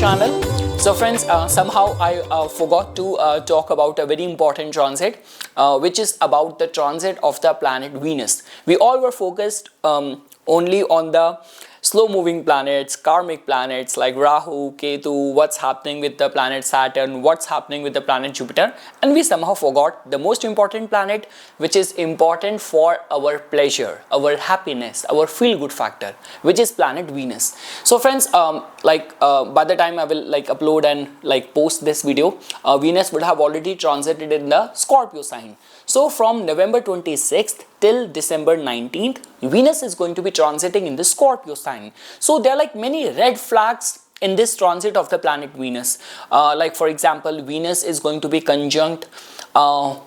channel. So friends, somehow I forgot to talk about a very important transit, which is about the transit of the planet Venus. We all were focused only on the slow moving planets, karmic planets like Rahu, Ketu, what's happening with the planet Saturn, what's happening with the planet Jupiter, and we somehow forgot the most important planet, which is important for our pleasure, our happiness, our feel good factor, which is planet Venus. So friends, by the time I will upload and post this video, Venus would have already transited in the Scorpio sign. So from November 26th till December 19th, Venus is going to be transiting in the Scorpio sign. So there are many red flags in this transit of the planet Venus. For example, Venus is going to be conjunct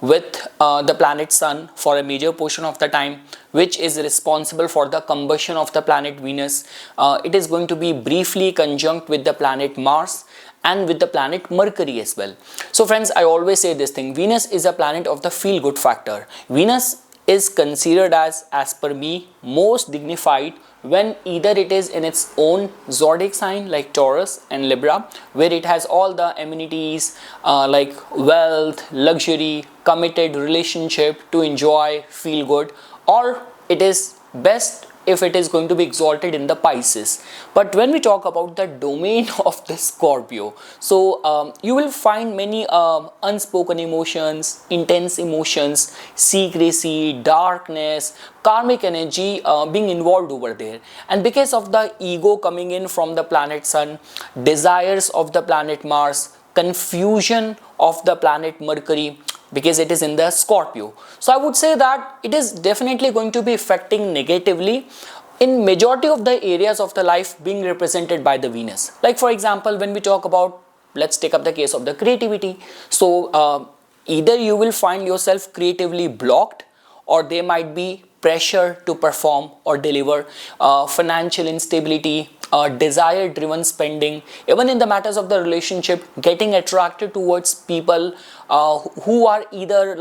with the planet Sun for a major portion of the time, which is responsible for the combustion of the planet Venus. It is going to be briefly conjunct with the planet Mars and with the planet Mercury as well. So friends, I always say this thing, Venus is a planet of the feel good factor. Venus is considered as per me, most dignified when either it is in its own zodiac sign like Taurus and Libra, where it has all the amenities like wealth, luxury, committed relationship to enjoy, feel good, or it is best if it is going to be exalted in the Pisces. But when we talk about the domain of the Scorpio, so you will find many unspoken emotions, intense emotions, secrecy, darkness, karmic energy being involved over there. And because of the ego coming in from the planet Sun, desires of the planet Mars, confusion of the planet Mercury, because it is in the Scorpio. So I would say that it is definitely going to be affecting negatively in majority of the areas of the life being represented by the Venus. Like for example, when we talk about, let's take up the case of the creativity. So either you will find yourself creatively blocked, or there might be pressure to perform or deliver, financial instability, desire driven spending, even in the matters of the relationship, getting attracted towards people who are either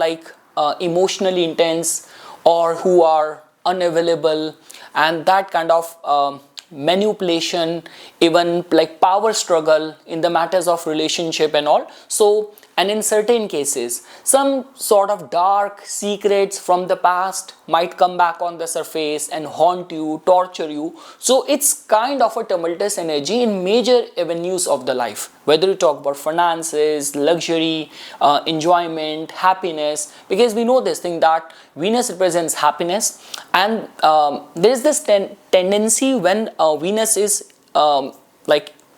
emotionally intense or who are unavailable, and that kind of manipulation, even like power struggle in the matters of relationship and all. So, and in certain cases, some sort of dark secrets from the past might come back on the surface and haunt you, torture you. So it's kind of a tumultuous energy in major avenues of the life, whether you talk about finances, luxury, enjoyment, happiness, because we know this thing that Venus represents happiness, and there is this tendency when Venus is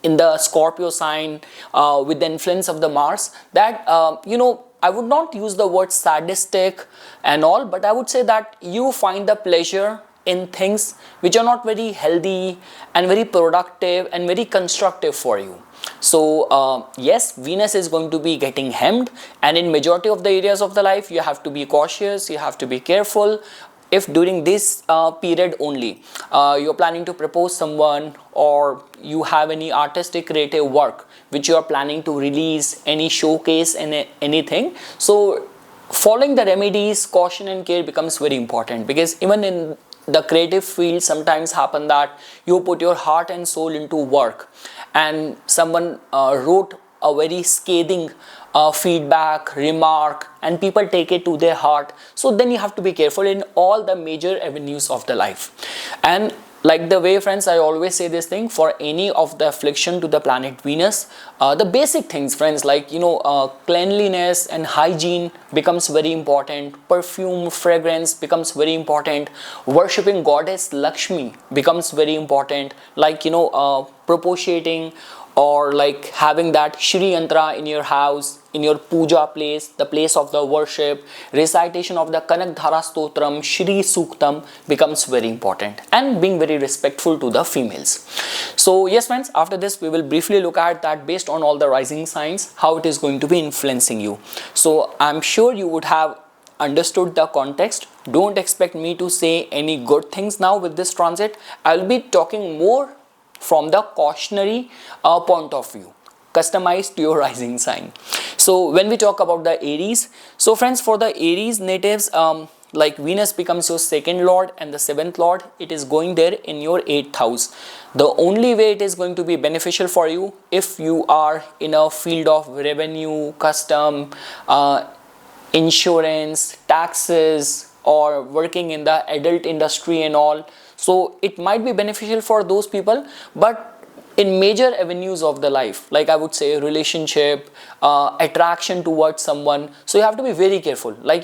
in the Scorpio sign with the influence of the Mars, that I would not use the word sadistic and all, but I would say that you find the pleasure in things which are not very healthy and very productive and very constructive for you. So yes, Venus is going to be getting hemmed, and in majority of the areas of the life you have to be cautious, you have to be careful. If during this period only you're planning to propose someone, or you have any artistic creative work which you are planning to release, any showcase, anything, so following the remedies, caution and care becomes very important, because even in the creative field sometimes happen that you put your heart and soul into work and someone wrote a very scathing feedback, remark, and people take it to their heart. So then you have to be careful in all the major avenues of the life. And like the way, friends, I always say this thing, for any of the affliction to the planet Venus, the basic things, friends, like cleanliness and hygiene becomes very important, perfume, fragrance becomes very important, worshipping goddess Lakshmi becomes very important, propitiating or having that Shri Yantra in your house, in your puja place, the place of the worship, recitation of the Kanakdhara Stotram, Shri Suktam becomes very important, and being very respectful to the females. So yes friends, after this we will briefly look at that based on all the rising signs, how it is going to be influencing you. So I'm sure you would have understood the context. Don't expect me to say any good things now with this transit. I'll be talking more from the cautionary point of view, customized to your rising sign. So when we talk about the Aries, so friends, for the Aries natives, like Venus becomes your second lord and the seventh lord, it is going there in your eighth house. The only way it is going to be beneficial for you if you are in a field of revenue, custom, insurance, taxes, or working in the adult industry and all. So it might be beneficial for those people, but in major avenues of the life, like I would say relationship, attraction towards someone, so you have to be very careful, like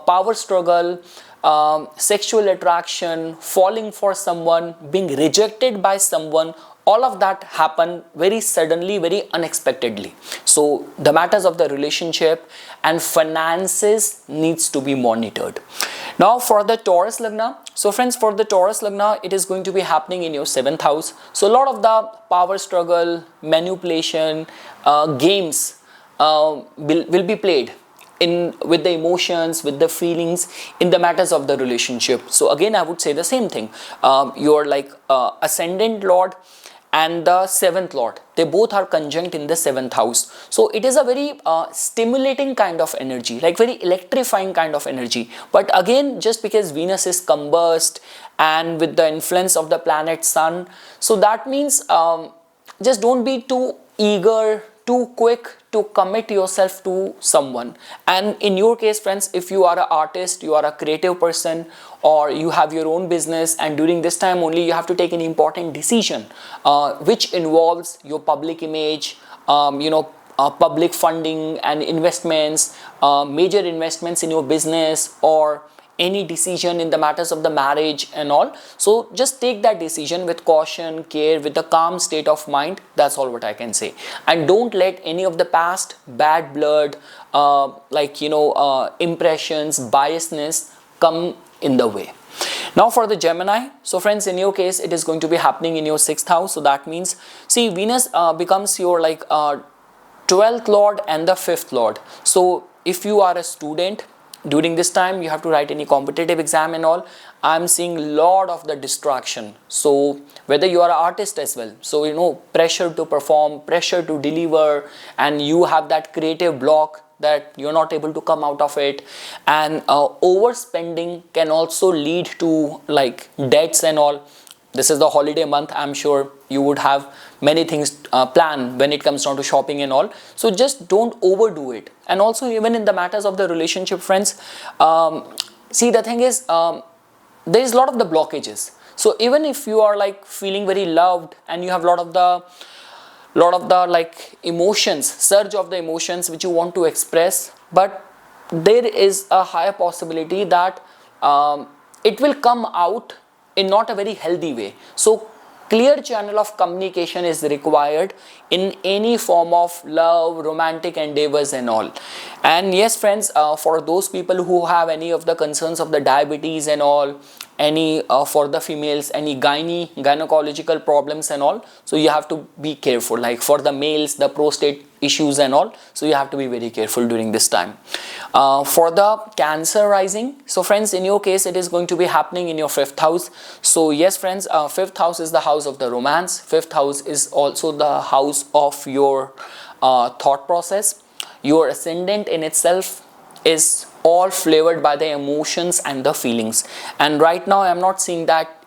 power struggle, sexual attraction, falling for someone, being rejected by someone, all of that happen very suddenly, very unexpectedly. So the matters of the relationship and finances needs to be monitored. Now for the Taurus Lagna, so friends, for the Taurus Lagna, it is going to be happening in your 7th house. So a lot of the power struggle, manipulation, games will be played in with the emotions, with the feelings, in the matters of the relationship. So again, I would say the same thing. Your like ascendant lord and the 7th lord, they both are conjunct in the 7th house. So it is a very stimulating kind of energy, like very electrifying kind of energy. But again, just because Venus is combust and with the influence of the planet sun, so that means just don't be too eager, too quick to commit yourself to someone. And in your case, friends, if you are an artist, you are a creative person, or you have your own business, and during this time only you have to take an important decision which involves your public image, public funding and investments, major investments in your business, or any decision in the matters of the marriage and all. So just take that decision with caution, care, with a calm state of mind. That's all what I can say. And don't let any of the past bad blood, impressions, biasness come in the way. Now for the Gemini, so friends, in your case, it is going to be happening in your 6th house. So that means, see, Venus becomes your 12th lord and the 5th lord. So if you are a student, during this time you have to write any competitive exam and all, I'm seeing lot of the distraction. So whether you are an artist as well, so pressure to perform, pressure to deliver, and you have that creative block that you're not able to come out of it. And overspending can also lead to like debts and all. This is the holiday month, I'm sure you would have many things planned when it comes down to shopping and all. So just don't overdo it. And also even in the matters of the relationship, friends, see, the thing is, there is a lot of the blockages. So even if you are like feeling very loved and you have lot of the like emotions, surge of the emotions which you want to express, but there is a higher possibility that it will come out in not a very healthy way. So clear channel of communication is required in any form of love, romantic endeavors and all. And yes, friends, for those people who have any of the concerns of the diabetes and all, any for the females, any gynecological problems and all, so you have to be careful. Like for the males, the prostate issues and all, so you have to be very careful during this time. For the Cancer rising, so friends, in your case, it is going to be happening in your 5th house. So yes, friends, 5th house is the house of the romance. 5th house is also the house of your thought process. Your ascendant in itself is all flavored by the emotions and the feelings. And right now I am not seeing that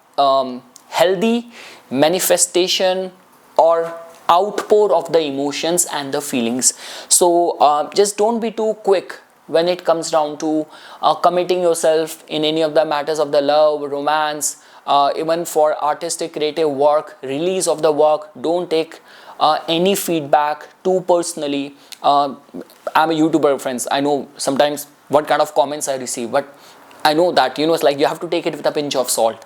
healthy manifestation or outpour of the emotions and the feelings. So just don't be too quick when it comes down to committing yourself in any of the matters of the love, romance, even for artistic creative work, release of the work. Don't take any feedback too personally. I'm a YouTuber, friends. I know sometimes what kind of comments I receive, but I know that, it's like you have to take it with a pinch of salt.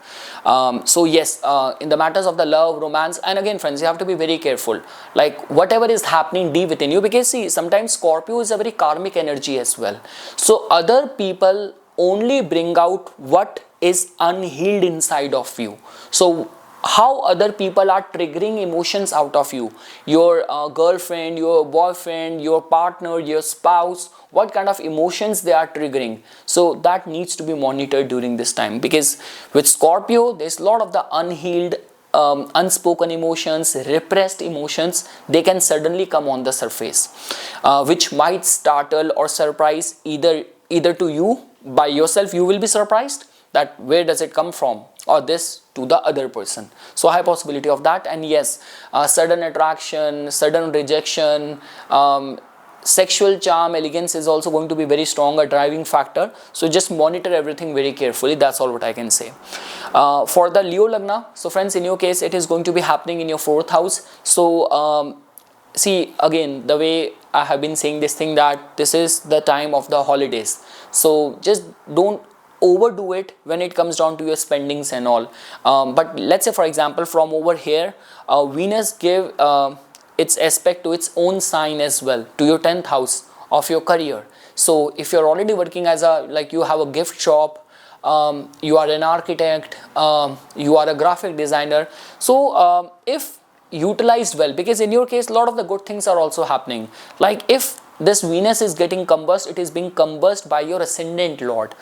So yes, in the matters of the love, romance, and again, friends, you have to be very careful, like whatever is happening deep within you, because see, sometimes Scorpio is a very karmic energy as well. So other people only bring out what is unhealed inside of you. So how other people are triggering emotions out of you, your girlfriend, your boyfriend, your partner, your spouse, what kind of emotions they are triggering. So that needs to be monitored during this time, because with Scorpio, there's a lot of the unhealed, unspoken emotions, repressed emotions. They can suddenly come on the surface, which might startle or surprise either to you by yourself you will be surprised that where does it come from, or this to the other person. So high possibility of that. And yes, sudden attraction, sudden rejection, sexual charm, elegance is also going to be very strong, a driving factor. So just monitor everything very carefully. That's all what I can say. For the Leo Lagna, so friends, in your case it is going to be happening in your 4th house. So see, again, the way I have been saying this thing, that this is the time of the holidays, so just don't overdo it when it comes down to your spendings and all. But let's say, for example, from over here, Venus give its aspect to its own sign as well, to your 10th house of your career. So if you're already working as a, like, you have a gift shop, you are an architect, you are a graphic designer, so if utilized well, because in your case a lot of the good things are also happening, like if this Venus is getting combust, it is being combust by your ascendant lord,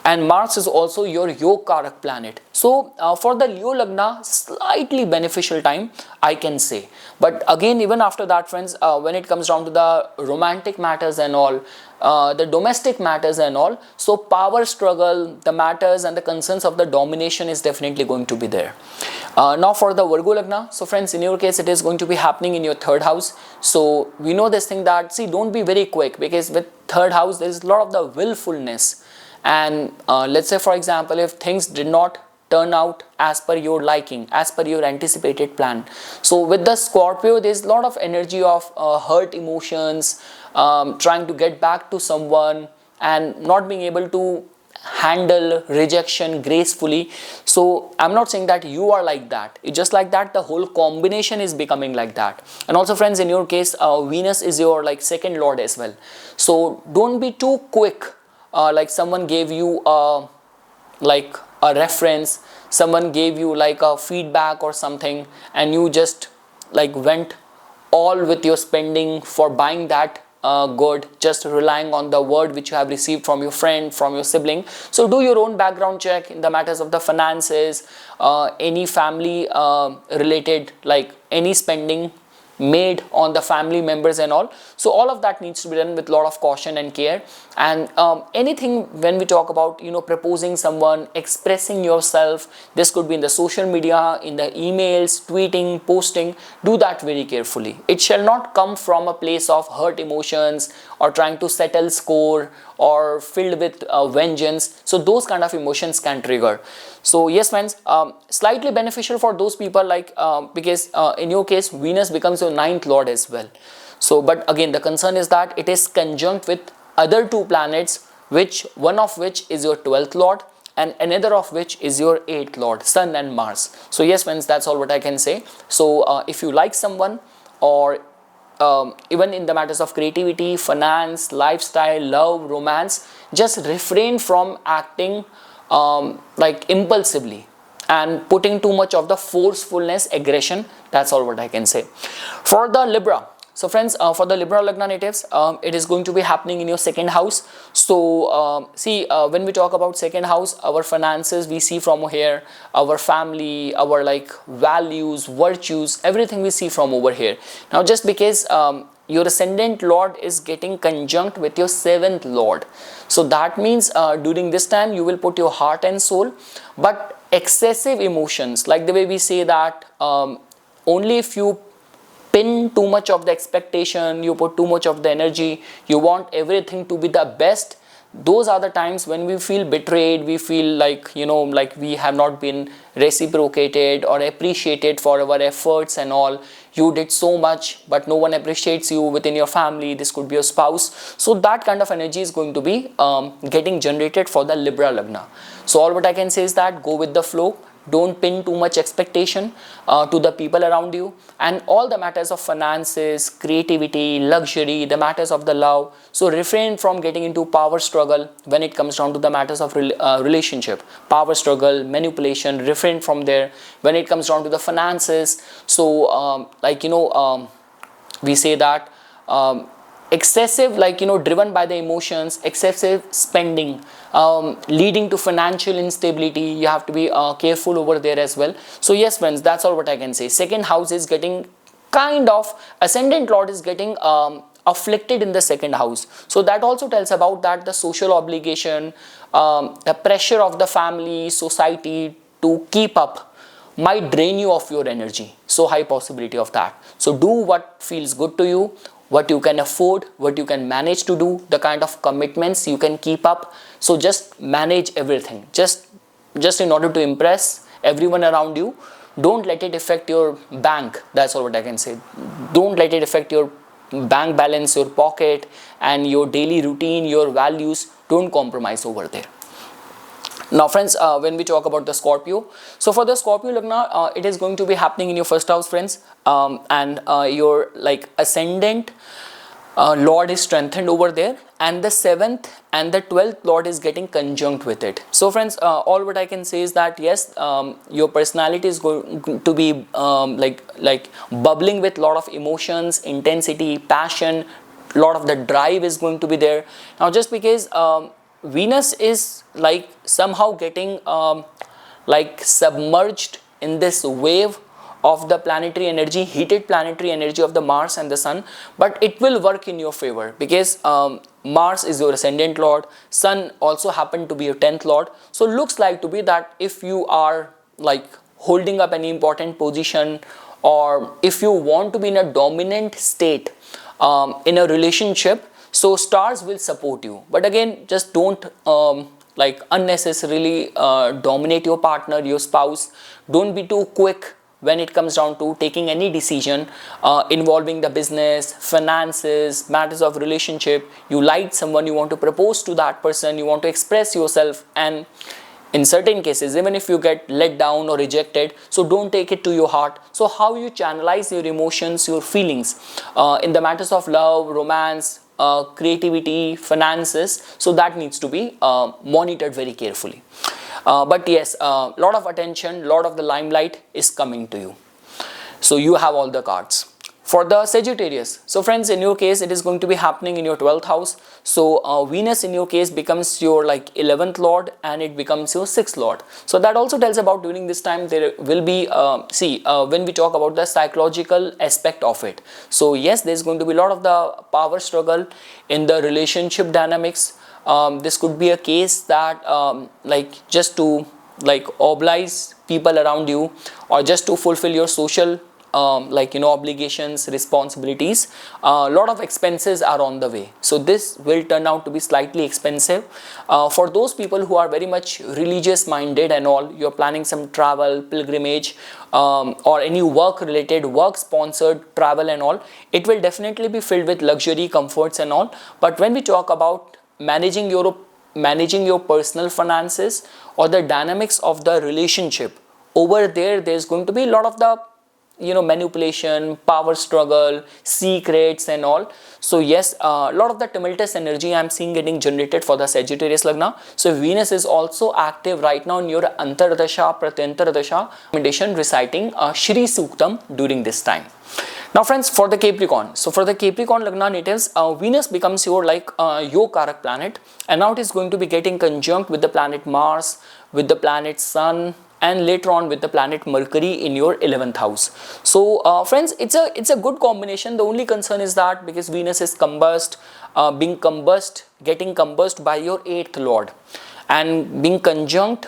and Mars is also your Yoga Karak planet. So for the Leo Lagna, slightly beneficial time, I can say. But again, even after that, friends, when it comes down to the romantic matters and all, the domestic matters and all, so power struggle, the matters and the concerns of the domination is definitely going to be there. Now for the Virgo Lagna, so friends, in your case it is going to be happening in your 3rd house. So we know this thing that, see, don't be very quick, because with 3rd house there is a lot of the willfulness. And let's say, for example, if things did not turn out as per your liking, as per your anticipated plan, so with the Scorpio there is a lot of energy of hurt emotions, trying to get back to someone and not being able to handle rejection gracefully. So I'm not saying that you are like that, it's just like that the whole combination is becoming like that. And also, friends, in your case Venus is your like 2nd lord as well, so don't be too quick. Like someone gave you like a reference, someone gave you like a feedback or something, and you just like went all with your spending for buying that good, just relying on the word which you have received from your friend, from your sibling. So do your own background check in the matters of the finances, any family related, like any spending made on the family members and all. So all of that needs to be done with a lot of caution and care. And anything when we talk about, you know, proposing someone, expressing yourself, this could be in the social media, in the emails, tweeting, posting, do that very carefully. It shall not come from a place of hurt emotions or trying to settle score or filled with vengeance. So those kind of emotions can trigger. So yes, friends, slightly beneficial for those people, like because in your case Venus becomes your 9th lord as well. So but again, the concern is that it is conjunct with other 2 planets, which one of which is your 12th lord and another of which is your 8th lord, Sun and Mars. So yes, friends, that's all what I can say. So if you like someone, or even in the matters of creativity, finance, lifestyle, love, romance, just refrain from acting like impulsively and putting too much of the forcefulness, aggression. That's all what I can say. For the Libra, so friends, for the Libra Lagna natives, it is going to be happening in your 2nd house. So see, when we talk about 2nd house, our finances we see from here, our family, our like values, virtues, everything we see from over here. Now just because your ascendant lord is getting conjunct with your 7th lord, so that means during this time you will put your heart and soul, but excessive emotions, like the way we say that only if you pin too much of the expectation, you put too much of the energy, you want everything to be the best, those are the times when we feel betrayed, we feel like, you know, like we have not been reciprocated or appreciated for our efforts and all. You did so much but no one appreciates you within your family, this could be your spouse. So that kind of energy is going to be getting generated for the Libra Lagna. So all what I can say is that go with the flow, don't pin too much expectation to the people around you, and all the matters of finances, creativity, luxury, the matters of the love. So refrain from getting into power struggle when it comes down to the matters of relationship, power struggle, manipulation, refrain from there. When it comes down to the finances, so like, you know, we say that excessive, like, you know, driven by the emotions, excessive spending leading to financial instability, you have to be careful over there as well. So yes, friends, that's all what I can say. 2nd house is getting kind of, ascendant lord is getting afflicted in the second house. So that also tells about that the social obligation, the pressure of the family, society to keep up might drain you of your energy. So high possibility of that. So do what feels good to you, what you can afford, what you can manage to do, the kind of commitments you can keep up. So just manage everything, just in order to impress everyone around you. Don't let it affect your bank. That's all what I can say. Don't let it affect your bank balance, your pocket, and your daily routine, your values. Don't compromise over there. Now friends, when we talk about the Scorpio, so for the Scorpio Lagna, it is going to be happening in your first house, friends, and your like ascendant Lord is strengthened over there, and the 7th and the 12th Lord is getting conjunct with it. So friends, all what I can say is that yes, your personality is going to be like bubbling with lot of emotions, intensity, passion. Lot of the drive is going to be there. Now just because Venus is like somehow getting like submerged in this wave of the planetary energy, heated planetary energy of the Mars and the Sun, but it will work in your favor because Mars is your ascendant Lord, Sun also happened to be your 10th Lord. So looks like to be that if you are like holding up any important position, or if you want to be in a dominant state in a relationship, so stars will support you. But again, just don't like unnecessarily dominate your partner, your spouse. Don't be too quick when it comes down to taking any decision involving the business, finances, matters of relationship. You like someone, you want to propose to that person, you want to express yourself, and in certain cases, even if you get let down or rejected, so don't take it to your heart. So how you channelize your emotions, your feelings in the matters of love, romance, creativity, finances, so that needs to be monitored very carefully. But yes, a lot of attention, lot of the limelight is coming to you. So you have all the cards. For the Sagittarius, so friends, in your case, it is going to be happening in your 12th house. So Venus in your case becomes your like 11th Lord, and it becomes your 6th Lord. So that also tells about during this time there will be, when we talk about the psychological aspect of it. So yes, there's going to be a lot of the power struggle in the relationship dynamics. This could be a case that like just to like oblige people around you, or just to fulfill your social obligations, responsibilities. A lot of expenses are on the way, so this will turn out to be slightly expensive for those people who are very much religious minded and all. You're planning some travel, pilgrimage, or any work related, work sponsored travel and all. It will definitely be filled with luxury, comforts and all. But when we talk about managing your personal finances or the dynamics of the relationship, over there's going to be a lot of the manipulation, power struggle, secrets and all. So yes, a lot of the tumultuous energy I'm seeing getting generated for the Sagittarius Lagna. So Venus is also active right now in your Antardasha, Pratyantardasha, meditation, reciting Shri Suktam during this time. Now friends, for the Capricorn, so for the Capricorn Lagna natives, Venus becomes your your Karak planet, and now it is going to be getting conjunct with the planet Mars, with the planet Sun, and later on with the planet Mercury in your 11th house. So friends, it's a good combination. The only concern is that because Venus is getting combust by your 8th Lord, and being conjunct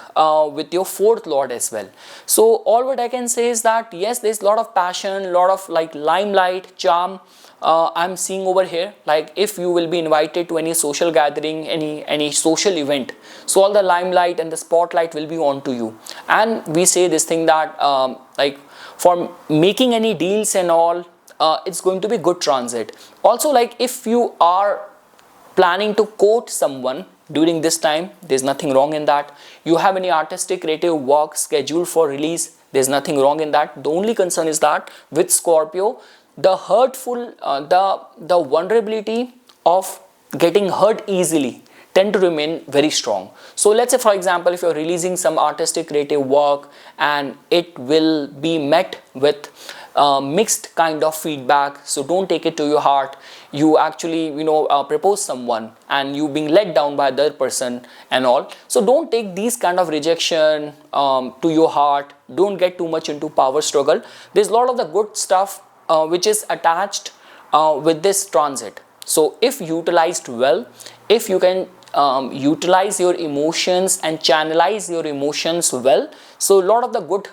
with your 4th Lord as well. So all what I can say is that yes, there's a lot of passion, lot of like limelight, charm I'm seeing over here. Like if you will be invited to any social gathering, any social event, so all the limelight and the spotlight will be on to you. And we say this thing that like for making any deals and all, it's going to be good transit. Also, like if you are planning to quote someone during this time, there's nothing wrong in that. You have any artistic creative work scheduled for release, there's nothing wrong in that. The only concern is that with Scorpio, the hurtful, the vulnerability of getting hurt easily tend to remain very strong. So let's say for example, if you're releasing some artistic creative work and it will be met with mixed kind of feedback, so don't take it to your heart. You actually propose someone and you being let down by the other person and all, so don't take these kind of rejection to your heart. Don't get too much into power struggle. There's a lot of the good stuff which is attached with this transit. So if utilized well, if you can utilize your emotions and channelize your emotions well, so a lot of the good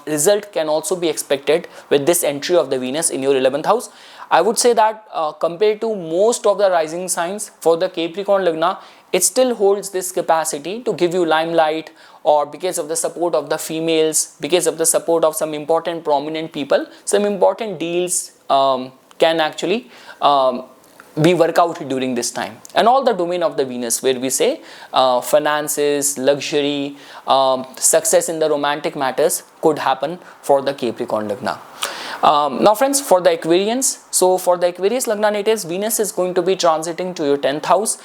result can also be expected with this entry of the Venus in your 11th house. I would say that compared to most of the rising signs, for the Capricorn Lagna, it still holds this capacity to give you limelight, or because of the support of the females, because of the support of some important prominent people, some important deals can actually be work out during this time. And all the domain of the Venus, where we say finances, luxury, success in the romantic matters could happen for the Capricorn Lagna. Now friends, for the Aquarians, so for the Aquarius Lagna natives, Venus is going to be transiting to your 10th house,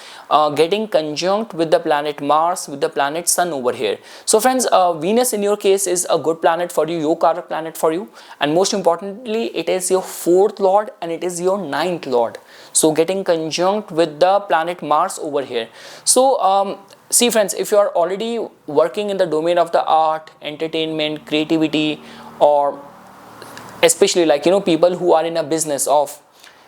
getting conjunct with the planet Mars, with the planet Sun over here. So friends, Venus in your case is a good planet for you, your Karak planet for you, and most importantly, it is your 4th lord and it is your 9th lord. So getting conjunct with the planet Mars over here. So see friends, if you are already working in the domain of the art, entertainment, creativity, or especially like people who are in a business of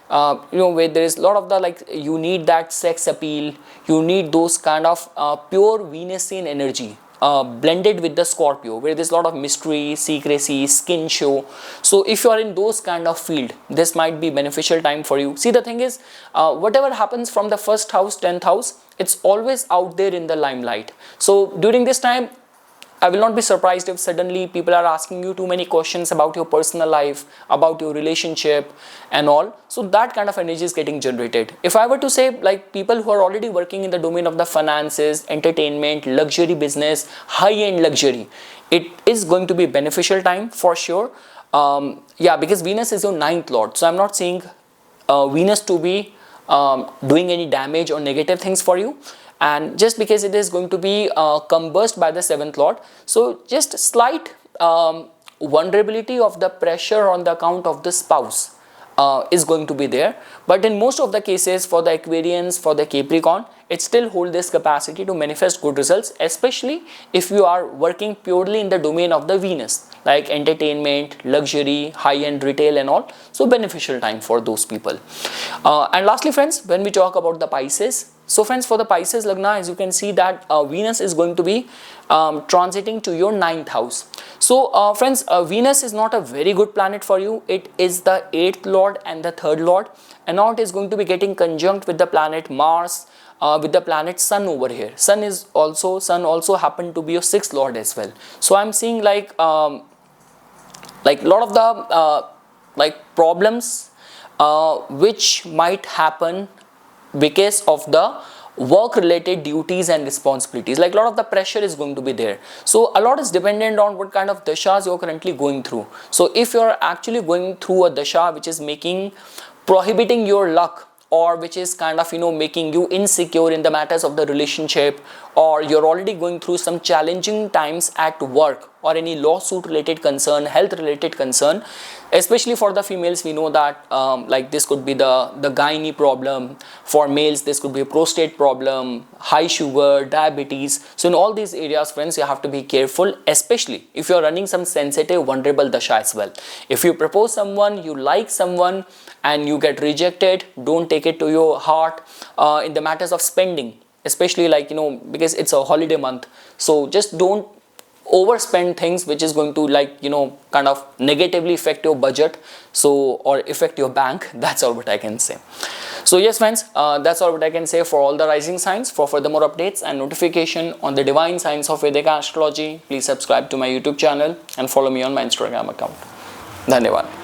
where there is a lot of the like, you need that sex appeal, you need those kind of pure Venusian energy blended with the Scorpio, where there's a lot of mystery, secrecy, skin show. So if you are in those kind of field, this might be beneficial time for you. See, the thing is, whatever happens from the 1st house, 10th house, it's always out there in the limelight. So during this time, I will not be surprised if suddenly people are asking you too many questions about your personal life, about your relationship and all. So that kind of energy is getting generated. If I were to say, like, people who are already working in the domain of the finances, entertainment, luxury business, high-end luxury, it is going to be beneficial time for sure. Yeah, because Venus is your 9th lord. So I'm not saying Venus to be doing any damage or negative things for you. And just because it is going to be combust by the 7th lord, so just slight vulnerability of the pressure on the account of the spouse is going to be there. But in most of the cases, for the Aquarians, for the Capricorn, it still holds this capacity to manifest good results, especially if you are working purely in the domain of the Venus, like entertainment, luxury, high-end retail and all. So beneficial time for those people. And lastly friends, when we talk about the Pisces, so friends, for the Pisces Lagna, as you can see that Venus is going to be transiting to your 9th house. So friends, Venus is not a very good planet for you. It is the 8th lord and the 3rd lord, and now it is going to be getting conjunct with the planet Mars, with the planet Sun over here. Sun also happened to be your 6th lord as well. So I'm seeing like a lot of the problems which might happen because of the work related duties and responsibilities. Like a lot of the pressure is going to be there. So a lot is dependent on what kind of dashas you're currently going through. So if you're actually going through a dasha which is prohibiting your luck, or which is kind of making you insecure in the matters of the relationship, or you're already going through some challenging times at work, or any lawsuit related concern, health related concern, especially for the females, we know that like this could be the gynae problem. For males, this could be a prostate problem, high sugar, diabetes. So in all these areas friends, you have to be careful, especially if you're running some sensitive vulnerable dasha as well. If you propose someone, you like someone and you get rejected, don't take it to your heart. In the matters of spending, especially like because it's a holiday month, so just don't overspend things which is going to kind of negatively affect your budget, so or affect your bank. That's all what I can say. So yes friends, that's all what I can say for all the rising signs. For further more updates and notification on the divine science of Vedic astrology, please subscribe to my YouTube channel and follow me on my Instagram account. Dhanyavad.